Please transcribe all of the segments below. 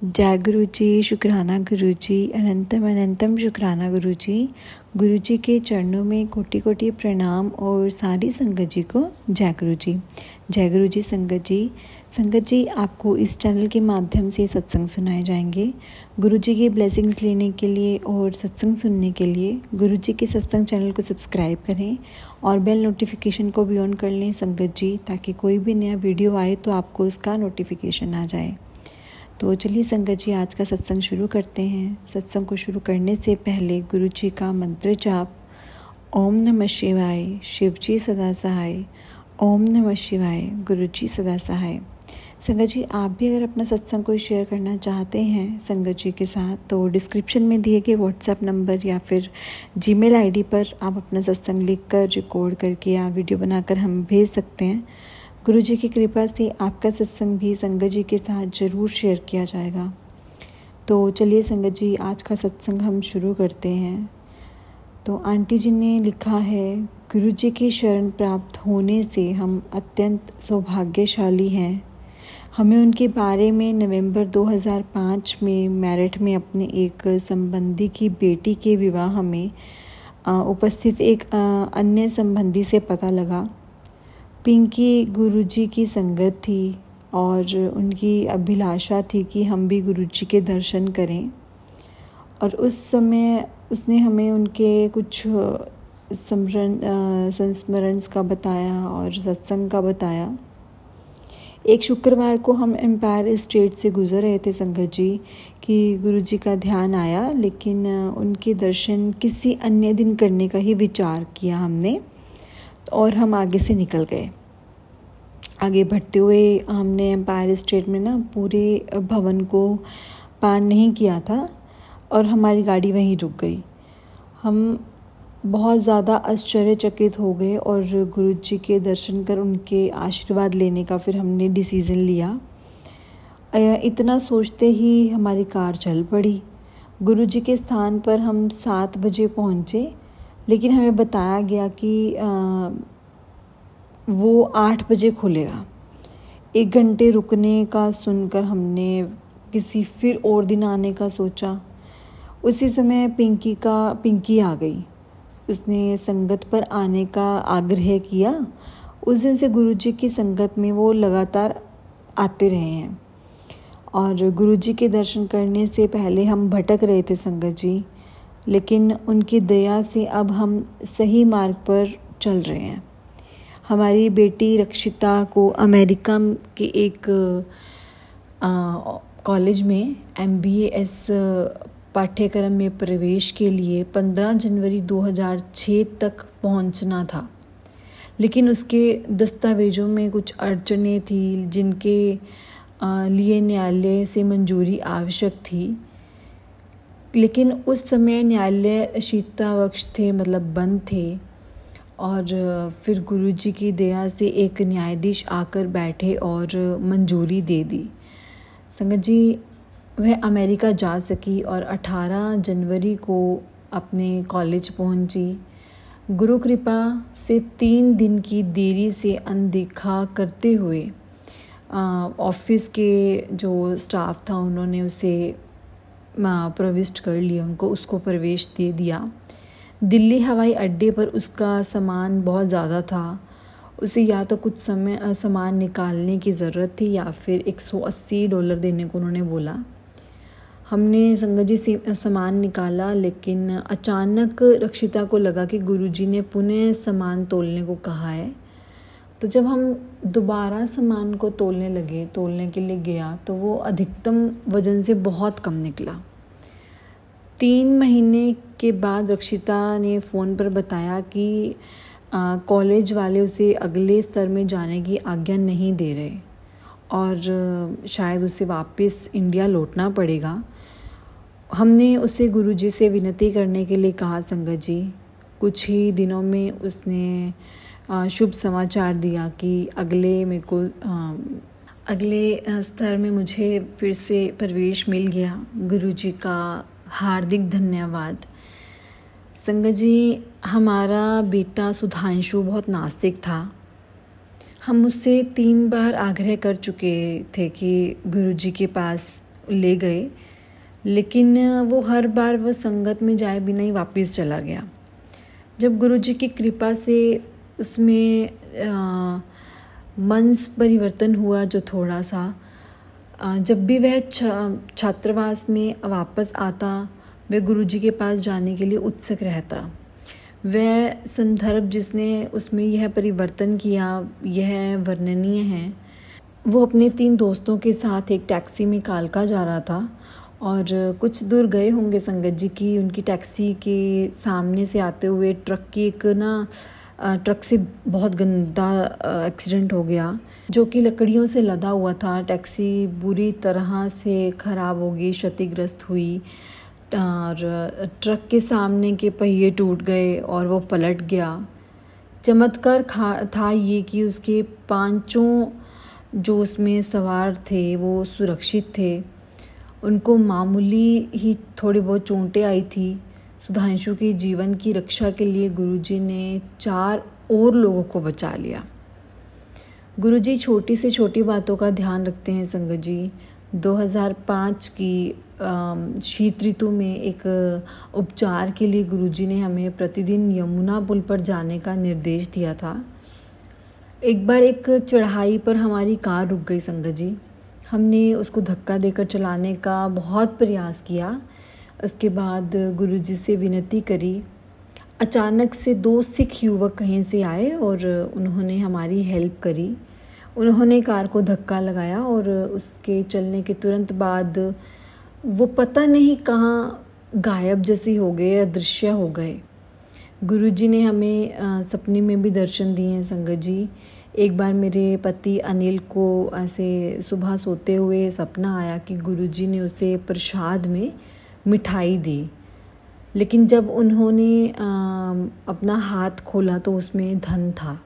जय गुरु जी, शुक्राना गुरु जी, अनंतम अनंतम शुक्राना गुरु जी। गुरु जी के चरणों में कोटि कोटि प्रणाम और सारी संगत जी को जय गुरु जी। जय गुरु जी। संगत जी आपको इस चैनल के माध्यम से सत्संग सुनाए जाएंगे। गुरु जी की ब्लेसिंग्स लेने के लिए और सत्संग सुनने के लिए गुरु जी के सत्संग चैनल को सब्सक्राइब करें और बेल नोटिफिकेशन को भी ऑन कर लें संगत जी, ताकि कोई भी नया वीडियो आए तो आपको उसका नोटिफिकेशन आ जाए। तो चलिए संगत जी, आज का सत्संग शुरू करते हैं। सत्संग को शुरू करने से पहले गुरु जी का मंत्र जाप, ओम नमः शिवाय, शिव जी सदा सहाय। ओम नमः शिवाय, गुरु जी सदा सहाय। संगत जी, आप भी अगर अपना सत्संग कोई शेयर करना चाहते हैं संगत जी के साथ, तो डिस्क्रिप्शन में दिए गए व्हाट्सएप नंबर या फिर जीमेल आईडी पर आप अपना सत्संग लिखकर रिकॉर्ड करके या वीडियो बनाकर हम भेज सकते हैं। गुरु जी की कृपा से आपका सत्संग भी संगत जी के साथ ज़रूर शेयर किया जाएगा। तो चलिए संगत जी, आज का सत्संग हम शुरू करते हैं। तो आंटी जी ने लिखा है, गुरु जी की शरण प्राप्त होने से हम अत्यंत सौभाग्यशाली हैं। हमें उनके बारे में नवंबर 2005 में मेरठ में अपने एक संबंधी की बेटी के विवाह में उपस्थित एक अन्य संबंधी से पता लगा। पिंकी गुरुजी की संगत थी और उनकी अभिलाषा थी कि हम भी गुरुजी के दर्शन करें, और उस समय उसने हमें उनके कुछ संस्मरण का बताया और सत्संग का बताया। एक शुक्रवार को हम एम्पायर स्टेट से गुजर रहे थे संगत जी कि गुरुजी का ध्यान आया, लेकिन उनके दर्शन किसी अन्य दिन करने का ही विचार किया हमने और हम आगे से निकल गए। आगे बढ़ते हुए हमने एम्पायर स्टेट में पूरे भवन को पार नहीं किया था और हमारी गाड़ी वहीं रुक गई। हम बहुत ज़्यादा आश्चर्यचकित हो गए और गुरुजी के दर्शन कर उनके आशीर्वाद लेने का फिर हमने डिसीज़न लिया। इतना सोचते ही हमारी कार चल पड़ी। गुरुजी के स्थान पर हम 7 बजे पहुँचे, लेकिन हमें बताया गया कि वो 8 बजे खुलेगा। 1 घंटे रुकने का सुनकर हमने किसी फिर और दिन आने का सोचा। उसी समय पिंकी आ गई। उसने संगत पर आने का आग्रह किया। उस दिन से गुरुजी की संगत में वो लगातार आते रहे हैं और गुरुजी के दर्शन करने से पहले हम भटक रहे थे संगत जी, लेकिन उनकी दया से अब हम सही मार्ग पर चल रहे हैं। हमारी बेटी रक्षिता को अमेरिका के एक कॉलेज में MBAS पाठ्यक्रम में प्रवेश के लिए 15 जनवरी 2006 तक पहुंचना था, लेकिन उसके दस्तावेज़ों में कुछ अड़चनें थी जिनके लिए न्यायालय से मंजूरी आवश्यक थी। लेकिन उस समय न्यायालय शीतकावकाश थे, मतलब बंद थे, और फिर गुरुजी की दया से एक न्यायाधीश आकर बैठे और मंजूरी दे दी। संगत जी, वह अमेरिका जा सकी और 18 जनवरी को अपने कॉलेज पहुंची। गुरु कृपा से 3 दिन की देरी से अनदेखा करते हुए ऑफिस के जो स्टाफ था उन्होंने उसे प्रविष्ट कर लिया, उसको प्रवेश दे दिया। दिल्ली हवाई अड्डे पर उसका सामान बहुत ज़्यादा था। उसे या तो कुछ सामान निकालने की ज़रूरत थी या फिर $180 देने को उन्होंने बोला। हमने संगत जी से सामान निकाला, लेकिन अचानक रक्षिता को लगा कि गुरुजी ने पुनः सामान तोलने को कहा है। तो जब हम दोबारा सामान को तोलने के लिए गया तो वो अधिकतम वज़न से बहुत कम निकला। 3 महीने के बाद रक्षिता ने फ़ोन पर बताया कि कॉलेज वाले उसे अगले स्तर में जाने की आज्ञा नहीं दे रहे और शायद उसे वापस इंडिया लौटना पड़ेगा। हमने उसे गुरुजी से विनती करने के लिए कहा संगत जी। कुछ ही दिनों में उसने शुभ समाचार दिया कि अगले स्तर में मुझे फिर से प्रवेश मिल गया। गुरुजी का हार्दिक धन्यवाद। संगत जी, हमारा बेटा सुधांशु बहुत नास्तिक था। हम उससे 3 बार आग्रह कर चुके थे कि गुरुजी के पास ले गए, लेकिन वो हर बार वो संगत में जाए बिना ही वापस चला गया। जब गुरुजी की कृपा से उसमें मन परिवर्तन हुआ जो थोड़ा सा, जब भी वह छात्रावास में वापस आता, वह गुरुजी के पास जाने के लिए उत्सुक रहता। वह संदर्भ जिसने उसमें यह परिवर्तन किया यह वर्णनीय है। वो अपने 3 दोस्तों के साथ एक टैक्सी में कालका जा रहा था और कुछ दूर गए होंगे संगत जी की उनकी टैक्सी के सामने से आते हुए ट्रक से बहुत गंदा एक्सीडेंट हो गया, जो कि लकड़ियों से लदा हुआ था। टैक्सी बुरी तरह से ख़राब हो गई, क्षतिग्रस्त हुई और ट्रक के सामने के पहिए टूट गए और वो पलट गया। चमत्कार था ये कि उसके 5 जो उसमें सवार थे वो सुरक्षित थे। उनको मामूली ही थोड़ी बहुत चोटें आई थी। सुधांशु के जीवन की रक्षा के लिए गुरुजी ने 4 और लोगों को बचा लिया। गुरुजी छोटी से छोटी बातों का ध्यान रखते हैं संगत जी। 2005 की शीत ऋतु में एक उपचार के लिए गुरुजी ने हमें प्रतिदिन यमुना पुल पर जाने का निर्देश दिया था। एक बार एक चढ़ाई पर हमारी कार रुक गई संगत जी। हमने उसको धक्का देकर चलाने का बहुत प्रयास किया। उसके बाद गुरुजी से विनती करी। अचानक से 2 सिख युवक कहीं से आए और उन्होंने हमारी हेल्प करी। उन्होंने कार को धक्का लगाया और उसके चलने के तुरंत बाद वो पता नहीं कहाँ गायब जैसे हो गए, अदृश्य हो गए। गुरुजी ने हमें सपने में भी दर्शन दिए हैं संगत जी। एक बार मेरे पति अनिल को ऐसे सुबह सोते हुए सपना आया कि गुरुजी ने उसे प्रसाद में मिठाई दी, लेकिन जब उन्होंने अपना हाथ खोला तो उसमें धन था।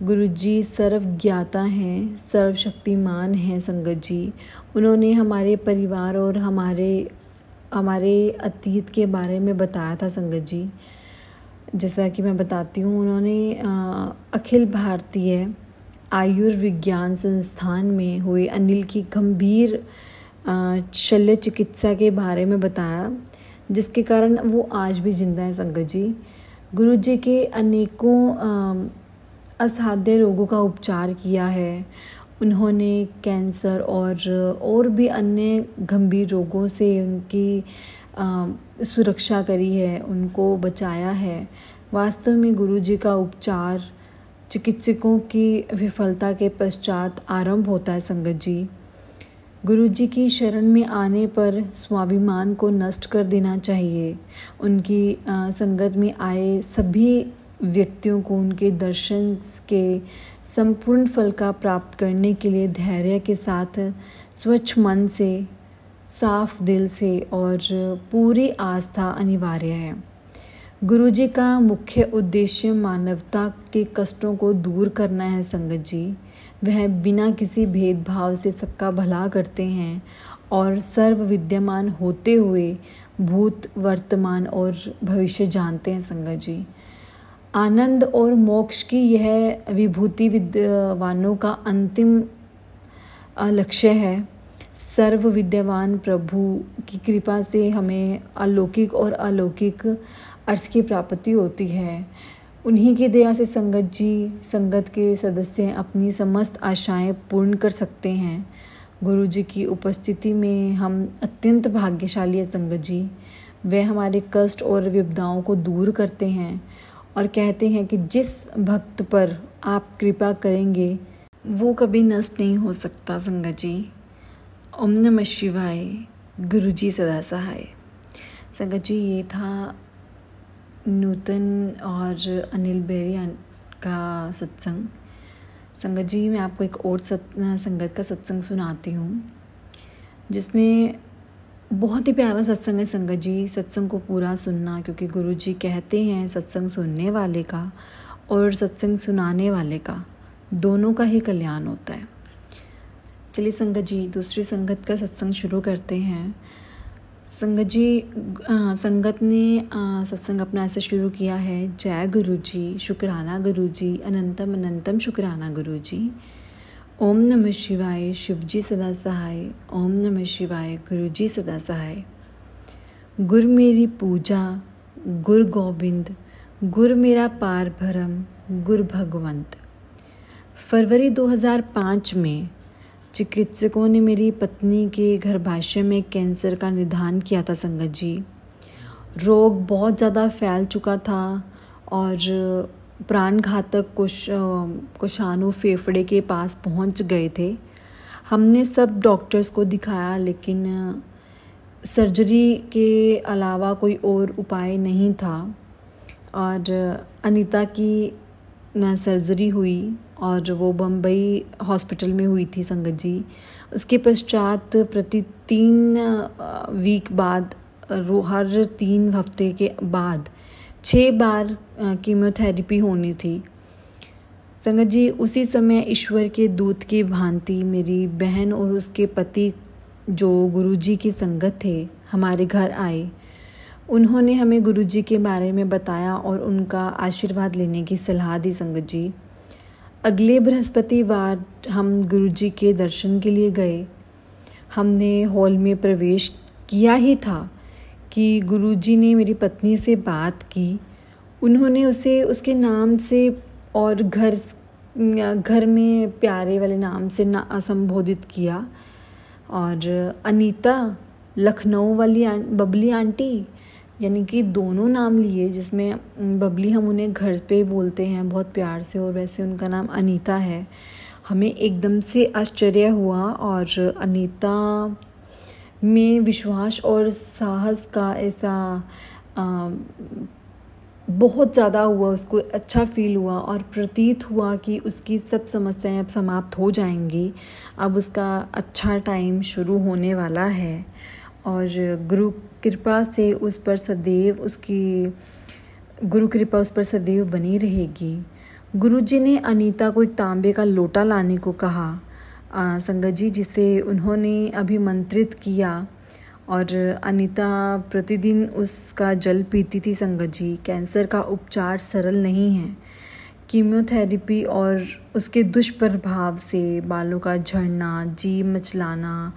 गुरुजी सर्वज्ञाता हैं, सर्वशक्तिमान हैं संगत जी। उन्होंने हमारे परिवार और हमारे अतीत के बारे में बताया था संगत जी। जैसा कि मैं बताती हूँ, उन्होंने अखिल भारतीय आयुर्विज्ञान संस्थान में हुए अनिल की गंभीर शल्य चिकित्सा के बारे में बताया, जिसके कारण वो आज भी जिंदा है संगत जी। गुरुजी के अनेकों असाध्य रोगों का उपचार किया है। उन्होंने कैंसर और भी अन्य गंभीर रोगों से उनकी सुरक्षा करी है, उनको बचाया है। वास्तव में गुरुजी का उपचार चिकित्सकों की विफलता के पश्चात आरंभ होता है संगत जी। गुरुजी की शरण में आने पर स्वाभिमान को नष्ट कर देना चाहिए। उनकी संगत में आए सभी व्यक्तियों को उनके दर्शन के संपूर्ण फल का प्राप्त करने के लिए धैर्य के साथ, स्वच्छ मन से, साफ दिल से और पूरी आस्था अनिवार्य है। गुरुजी का मुख्य उद्देश्य मानवता के कष्टों को दूर करना है संगत जी। वह बिना किसी भेदभाव से सबका भला करते हैं और सर्व विद्यमान होते हुए भूत, वर्तमान और भविष्य जानते हैं संगत जी। आनंद और मोक्ष की यह विभूति विद्वानों का अंतिम लक्ष्य है। सर्व विद्यमान प्रभु की कृपा से हमें अलौकिक और अलौकिक अर्थ की प्राप्ति होती है। उन्हीं की दया से संगत जी, संगत के सदस्य अपनी समस्त आशाएं पूर्ण कर सकते हैं। गुरुजी की उपस्थिति में हम अत्यंत भाग्यशाली हैं संगत जी। वे हमारे कष्ट और विपदाओं को दूर करते हैं और कहते हैं कि जिस भक्त पर आप कृपा करेंगे वो कभी नष्ट नहीं हो सकता संगत जी। ओम नमः शिवाय। गुरुजी सदा सहाय। संगत जी, ये था नूतन और अनिल बेरी का सत्संग। संगत जी, मैं आपको एक और संगत का सत्संग सुनाती हूँ, जिसमें बहुत ही प्यारा सत्संग है संगत जी। सत्संग को पूरा सुनना, क्योंकि गुरुजी कहते हैं सत्संग सुनने वाले का और सत्संग सुनाने वाले का दोनों का ही कल्याण होता है। चलिए संगत जी, दूसरी संगत का सत्संग शुरू करते हैं। संगत जी, संगत ने सत्संग अपना ऐसे शुरू किया है। जय गुरुजी, शुक्राना गुरुजी, अनंतम अनंतम शुक्राना गुरुजी। ओम नमः शिवाय, शिवजी सदा सहाय। ओम नमः शिवाय, गुरुजी सदा सहाय। गुर मेरी पूजा, गुर गोबिंद, गुर मेरा पार भरम, गुर भगवंत। फरवरी 2005 में चिकित्सकों ने मेरी पत्नी के गर्भाशय में कैंसर का निदान किया था संगत जी। रोग बहुत ज़्यादा फैल चुका था और प्राण घातक कोशाणु फेफड़े के पास पहुंच गए थे। हमने सब डॉक्टर्स को दिखाया, लेकिन सर्जरी के अलावा कोई और उपाय नहीं था। और अनीता की सर्जरी हुई और वो बम्बई हॉस्पिटल में हुई थी संगत जी। उसके पश्चात प्रति 3 वीक बाद, हर 3 हफ्ते के बाद 6 बार कीमोथेरेपी होनी थी संगत जी। उसी समय ईश्वर के दूत की भांति मेरी बहन और उसके पति, जो गुरुजी की संगत थे, हमारे घर आए। उन्होंने हमें गुरुजी के बारे में बताया और उनका आशीर्वाद लेने की सलाह दी संगत जी। अगले बृहस्पतिवार हम गुरुजी के दर्शन के लिए गए। हमने हॉल में प्रवेश किया ही था कि गुरुजी ने मेरी पत्नी से बात की। उन्होंने उसे उसके नाम से और घर में प्यारे वाले नाम से संबोधित किया। और अनीता, लखनऊ वाली बबली आंटी, यानी कि दोनों नाम लिए, जिसमें बबली हम उन्हें घर पे बोलते हैं बहुत प्यार से, और वैसे उनका नाम अनीता है। हमें एकदम से आश्चर्य हुआ और अनीता में विश्वास और साहस का ऐसा बहुत ज़्यादा हुआ। उसको अच्छा फील हुआ और प्रतीत हुआ कि उसकी सब समस्याएं अब समाप्त हो जाएंगी। अब उसका अच्छा टाइम शुरू होने वाला है और गुरु कृपा उस पर सदैव बनी रहेगी। गुरुजी ने अनीता को एक तांबे का लोटा लाने को कहा संगत जी, जिसे उन्होंने अभिमंत्रित किया और अनीता प्रतिदिन उसका जल पीती थी संगत जी। कैंसर का उपचार सरल नहीं है। कीमोथेरेपी और उसके दुष्प्रभाव से बालों का झड़ना, जी मचलाना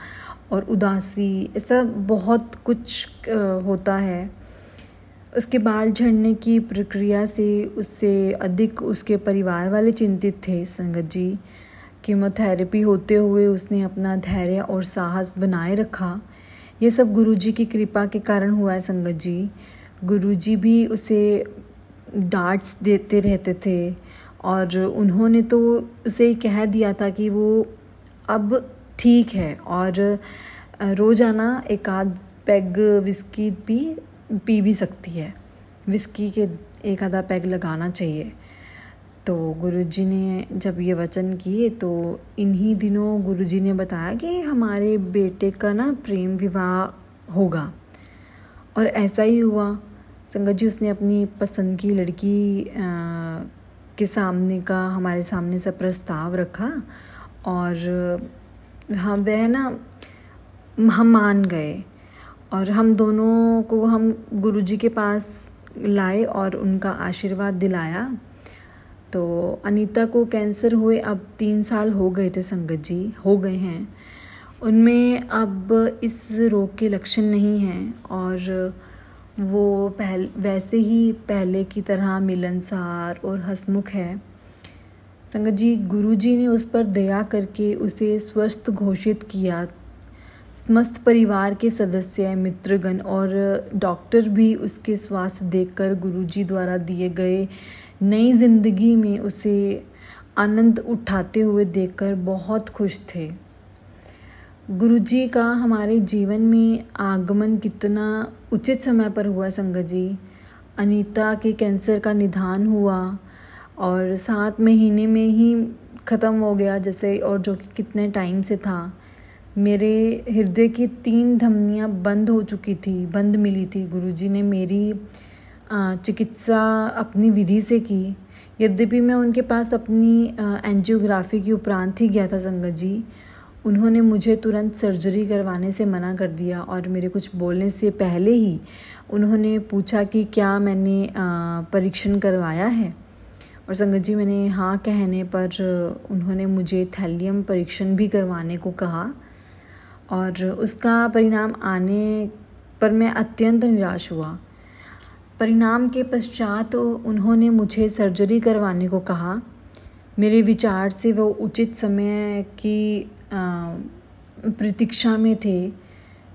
और उदासी, ऐसा बहुत कुछ होता है। उसके बाल झड़ने की प्रक्रिया से उससे अधिक उसके परिवार वाले चिंतित थे संगत जी। कीमोथेरेपी होते हुए उसने अपना धैर्य और साहस बनाए रखा। ये सब गुरुजी की कृपा के कारण हुआ है संगत जी। गुरुजी भी उसे डांट्स देते रहते थे और उन्होंने तो उसे कह दिया था कि वो अब ठीक है और रोज़ाना 1 आध पैग विस्की पी भी सकती है। विस्की के 1 आधा पैग लगाना चाहिए। तो गुरुजी ने जब ये वचन किए तो इन्हीं दिनों गुरुजी ने बताया कि हमारे बेटे का ना प्रेम विवाह होगा। और ऐसा ही हुआ संगत जी। उसने अपनी पसंद की लड़की के सामने का हमारे सामने से प्रस्ताव रखा और हम मान गए और हम दोनों को हम गुरुजी के पास लाए और उनका आशीर्वाद दिलाया। तो अनीता को कैंसर हुए अब 3 साल हो गए थे संगत जी, हो गए हैं। उनमें अब इस रोग के लक्षण नहीं हैं और वो वैसे ही पहले की तरह मिलनसार और हंसमुख है संगत जी। गुरुजी ने उस पर दया करके उसे स्वस्थ घोषित किया। समस्त परिवार के सदस्य, मित्रगण और डॉक्टर भी उसके स्वास्थ्य देखकर गुरुजी द्वारा दिए गए नई जिंदगी में उसे आनंद उठाते हुए देखकर बहुत खुश थे। गुरुजी का हमारे जीवन में आगमन कितना उचित समय पर हुआ संगत जी। अनीता के कैंसर का निदान हुआ और 7 महीने में ही ख़त्म हो गया जैसे, और जो कि कितने टाइम से था। मेरे हृदय की 3 धमनियाँ बंद मिली थी। गुरुजी ने मेरी चिकित्सा अपनी विधि से की। यद्यपि मैं उनके पास अपनी एंजियोग्राफी के उपरांत ही गया था संगत जी। उन्होंने मुझे तुरंत सर्जरी करवाने से मना कर दिया और मेरे कुछ बोलने से पहले ही उन्होंने पूछा कि क्या मैंने परीक्षण करवाया है। और संगत जी मैंने हाँ कहने पर उन्होंने मुझे थैलियम परीक्षण भी करवाने को कहा और उसका परिणाम आने पर मैं अत्यंत निराश हुआ। परिणाम के पश्चात उन्होंने मुझे सर्जरी करवाने को कहा। मेरे विचार से वो उचित समय की प्रतीक्षा में थे।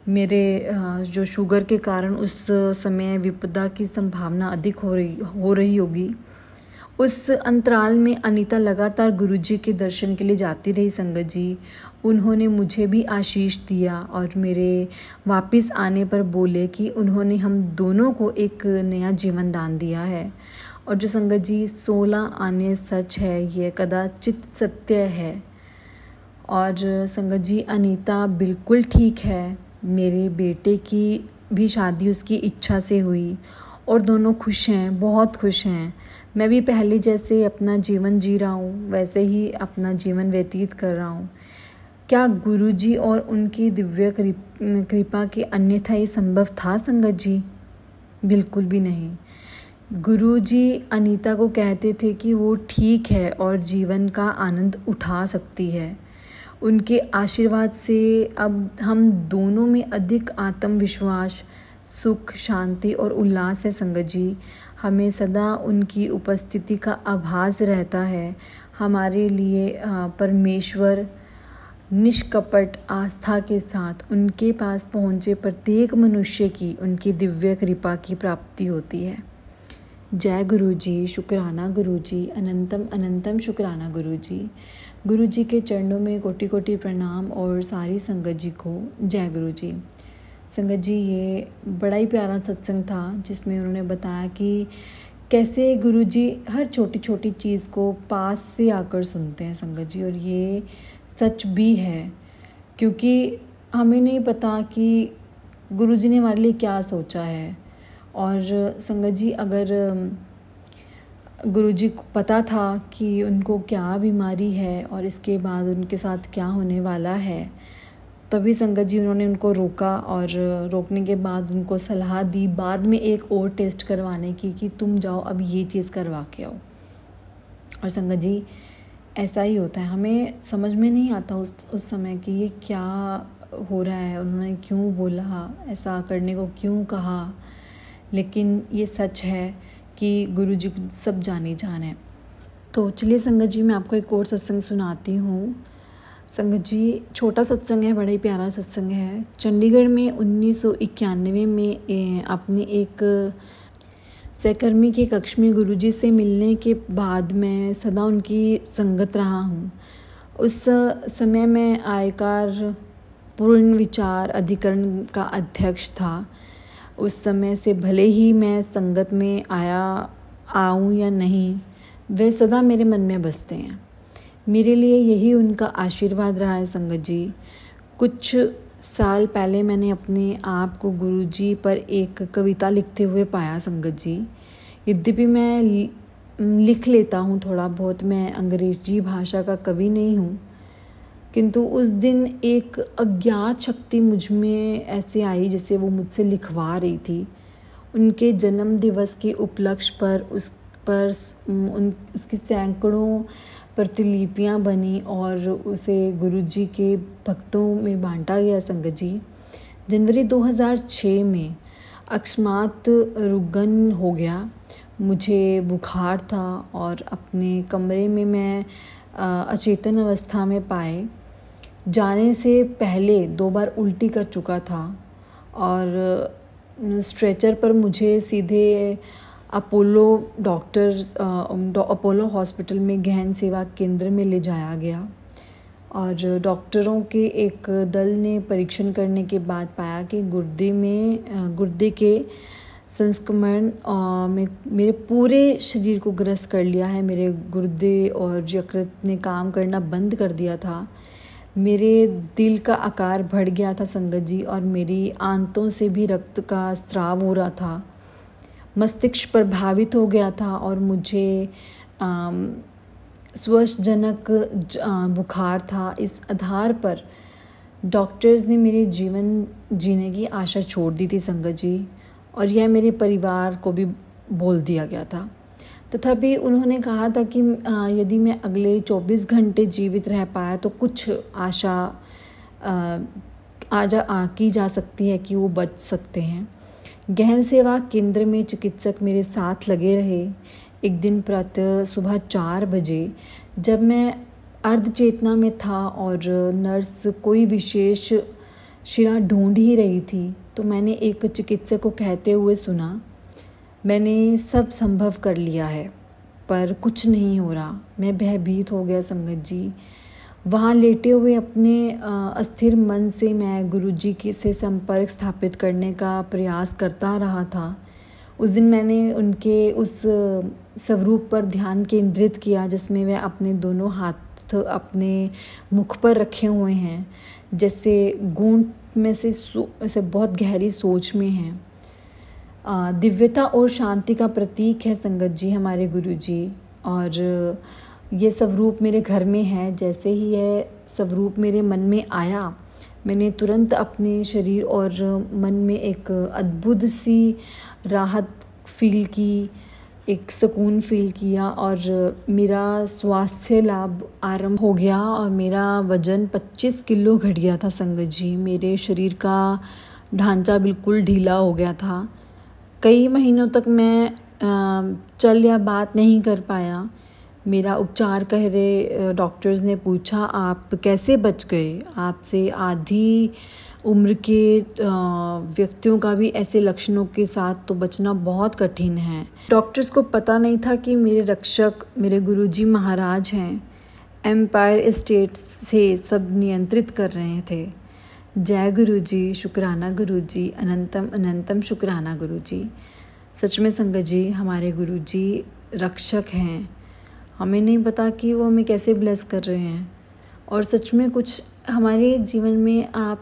मेरे जो शुगर के कारण उस समय विपदा की संभावना अधिक हो रही होगी। उस अंतराल में अनीता लगातार गुरुजी के दर्शन के लिए जाती रही संगत जी। उन्होंने मुझे भी आशीष दिया और मेरे वापस आने पर बोले कि उन्होंने हम दोनों को एक नया जीवन दान दिया है। और जो संगत जी 16 आने सच है, ये कदाचित सत्य है। और संगत जी अनीता बिल्कुल ठीक है। मेरे बेटे की भी शादी उसकी इच्छा से हुई और दोनों खुश हैं, बहुत खुश हैं। मैं भी पहले जैसे अपना जीवन जी रहा हूँ वैसे ही अपना जीवन व्यतीत कर रहा हूँ। क्या गुरुजी और उनकी दिव्य कृपा के अन्यथा ये संभव था संगत जी? बिल्कुल भी नहीं। गुरुजी अनीता को कहते थे कि वो ठीक है और जीवन का आनंद उठा सकती है। उनके आशीर्वाद से अब हम दोनों में अधिक आत्मविश्वास, सुख, शांति और उल्लास है संगत जी। हमें सदा उनकी उपस्थिति का आभास रहता है। हमारे लिए परमेश्वर निष्कपट आस्था के साथ उनके पास पहुँचे प्रत्येक मनुष्य की उनकी दिव्य कृपा की प्राप्ति होती है। जय गुरुजी, शुक्राना गुरुजी, अनंतम अनंतम शुक्राना गुरुजी। गुरुजी के चरणों में कोटि कोटि प्रणाम और सारी संगत जी को जय गुरुजी। संगत जी ये बड़ा ही प्यारा सत्संग था जिसमें उन्होंने बताया कि कैसे गुरुजी हर छोटी छोटी चीज़ को पास से आकर सुनते हैं संगत जी। और ये सच भी है क्योंकि हमें नहीं पता कि गुरुजी ने हमारे लिए क्या सोचा है। और संगत जी अगर गुरुजी को पता था कि उनको क्या बीमारी है और इसके बाद उनके साथ क्या होने वाला है, तभी संगत जी उन्होंने उनको रोका और रोकने के बाद उनको सलाह दी बाद में एक और टेस्ट करवाने की कि तुम जाओ अब ये चीज़ करवा के आओ। और संगत जी ऐसा ही होता है, हमें समझ में नहीं आता उस समय कि ये क्या हो रहा है, उन्होंने क्यों बोला, ऐसा करने को क्यों कहा। लेकिन ये सच है कि गुरुजी सब जानी जान है। तो चलिए संगत जी मैं आपको एक और सत्संग सुनाती हूँ। संगत जी छोटा सत्संग है, बड़ा ही प्यारा सत्संग है। चंडीगढ़ में 1991 में अपने एक सहकर्मी के कक्ष में गुरुजी से मिलने के बाद मैं सदा उनकी संगत रहा हूँ। उस समय मैं आयकर पूर्ण विचार अधिकरण का अध्यक्ष था। उस समय से भले ही मैं संगत में आऊँ या नहीं, वे सदा मेरे मन में बसते हैं। मेरे लिए यही उनका आशीर्वाद रहा है संगत जी। कुछ साल पहले मैंने अपने आप को गुरुजी पर एक कविता लिखते हुए पाया संगत जी। यद्यपि मैं लिख लेता हूँ थोड़ा बहुत, मैं अंग्रेजी भाषा का कवि नहीं हूँ, किंतु उस दिन एक अज्ञात शक्ति मुझ में ऐसे आई जैसे वो मुझसे लिखवा रही थी। उनके जन्म दिवस के उपलक्ष्य पर उसकी सैकड़ों प्रतिलिपियां बनी और उसे गुरुजी के भक्तों में बांटा गया संगत जी। जनवरी 2006 में अकस्मात रुगन हो गया। मुझे बुखार था और अपने कमरे में मैं अचेतन अवस्था में पाए जाने से पहले 2 बार उल्टी कर चुका था और स्ट्रेचर पर मुझे सीधे अपोलो हॉस्पिटल में गहन सेवा केंद्र में ले जाया गया। और डॉक्टरों के एक दल ने परीक्षण करने के बाद पाया कि गुर्दे के संक्रमण में मेरे पूरे शरीर को ग्रस्त कर लिया है। मेरे गुर्दे और यकृत ने काम करना बंद कर दिया था। मेरे दिल का आकार बढ़ गया था संगत जी और मेरी आंतों से भी रक्त का स्राव हो रहा था। मस्तिष्क प्रभावित हो गया था और मुझे श्वासजनक बुखार था। इस आधार पर डॉक्टर्स ने मेरे जीवन जीने की आशा छोड़ दी थी संगत जी, और यह मेरे परिवार को भी बोल दिया गया था। तथापि उन्होंने कहा था कि यदि मैं अगले 24 घंटे जीवित रह पाया तो कुछ आशा की जा सकती है कि वो बच सकते हैं। गहन सेवा केंद्र में चिकित्सक मेरे साथ लगे रहे। एक दिन प्रातः सुबह 4 बजे जब मैं अर्ध चेतना में था और नर्स कोई विशेष शिरा ढूंढ ही रही थी, तो मैंने एक चिकित्सक को कहते हुए सुना, मैंने सब संभव कर लिया है पर कुछ नहीं हो रहा। मैं भयभीत हो गया संगत जी। वहाँ लेटे हुए अपने अस्थिर मन से मैं गुरुजी से संपर्क स्थापित करने का प्रयास करता रहा था। उस दिन मैंने उनके उस स्वरूप पर ध्यान केंद्रित किया जिसमें वे अपने दोनों हाथ अपने मुख पर रखे हुए हैं, जैसे गूंठ में से ऐसे बहुत गहरी सोच में हैं। दिव्यता और शांति का प्रतीक है संगत जी हमारे गुरुजी, और ये स्वरूप मेरे घर में है। जैसे ही यह स्वरूप मेरे मन में आया, मैंने तुरंत अपने शरीर और मन में एक अद्भुत सी राहत फील की, एक सुकून फील किया और मेरा स्वास्थ्य लाभ आरंभ हो गया और मेरा वज़न 25 किलो घट गया था संगत जी। मेरे शरीर का ढांचा बिल्कुल ढीला हो गया था। कई महीनों तक मैं चल या बात नहीं कर पाया। मेरा उपचार कह रहे डॉक्टर्स ने पूछा, आप कैसे बच गए? आपसे आधी उम्र के व्यक्तियों का भी ऐसे लक्षणों के साथ तो बचना बहुत कठिन है। डॉक्टर्स को पता नहीं था कि मेरे रक्षक मेरे गुरुजी महाराज हैं। एम्पायर स्टेट से सब नियंत्रित कर रहे थे। जय गुरुजी, शुक्राना गुरुजी, अनंतम अनंतम शुक्राना गुरुजी। सच में संगत जी हमारे गुरुजी रक्षक हैं। हमें नहीं पता कि वो हमें कैसे ब्लेस कर रहे हैं। और सच में कुछ हमारे जीवन में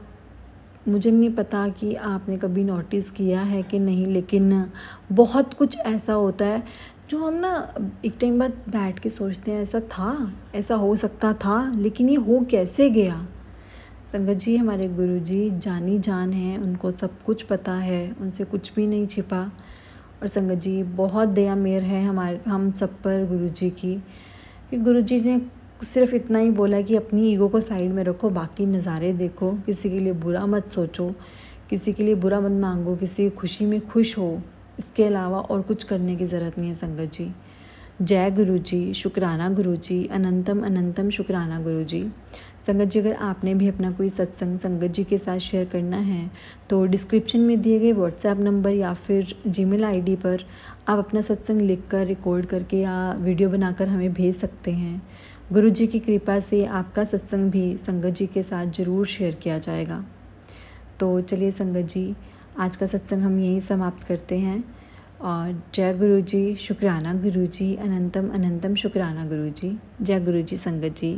मुझे नहीं पता कि आपने कभी नोटिस किया है कि नहीं, लेकिन बहुत कुछ ऐसा होता है जो हम ना एक टाइम बाद बैठ के सोचते हैं, ऐसा था, ऐसा हो सकता था, लेकिन ये हो कैसे गया। संगत जी हमारे गुरुजी जानी जान हैं, उनको सब कुछ पता है, उनसे कुछ भी नहीं छिपा। और संगत जी बहुत दया मेहर है हम सब पर गुरुजी की, कि गुरुजी ने सिर्फ इतना ही बोला कि अपनी ईगो को साइड में रखो, बाकी नज़ारे देखो, किसी के लिए बुरा मत सोचो, किसी के लिए बुरा मत मांगो, किसी की खुशी में खुश हो। इसके अलावा और कुछ करने की ज़रूरत नहीं है संगत जी। जय गुरुजी, शुक्राना गुरुजी, अनंतम अनंतम शुक्राना गुरुजी। संगत जी अगर आपने भी अपना कोई सत्संग संगत जी के साथ शेयर करना है तो डिस्क्रिप्शन में दिए गए व्हाट्सएप नंबर या फिर जीमेल आईडी पर आप अपना सत्संग लिखकर रिकॉर्ड करके या वीडियो बनाकर हमें भेज सकते हैं। गुरुजी की कृपा से आपका सत्संग भी संगत जी के साथ ज़रूर शेयर किया जाएगा। तो चलिए संगत जी आज का सत्संग हम यहीं समाप्त करते हैं। और जय गुरुजी, शुक्राना गुरुजी, अनंतम अनंतम शुक्राना गुरुजी। जय गुरुजी संगत जी।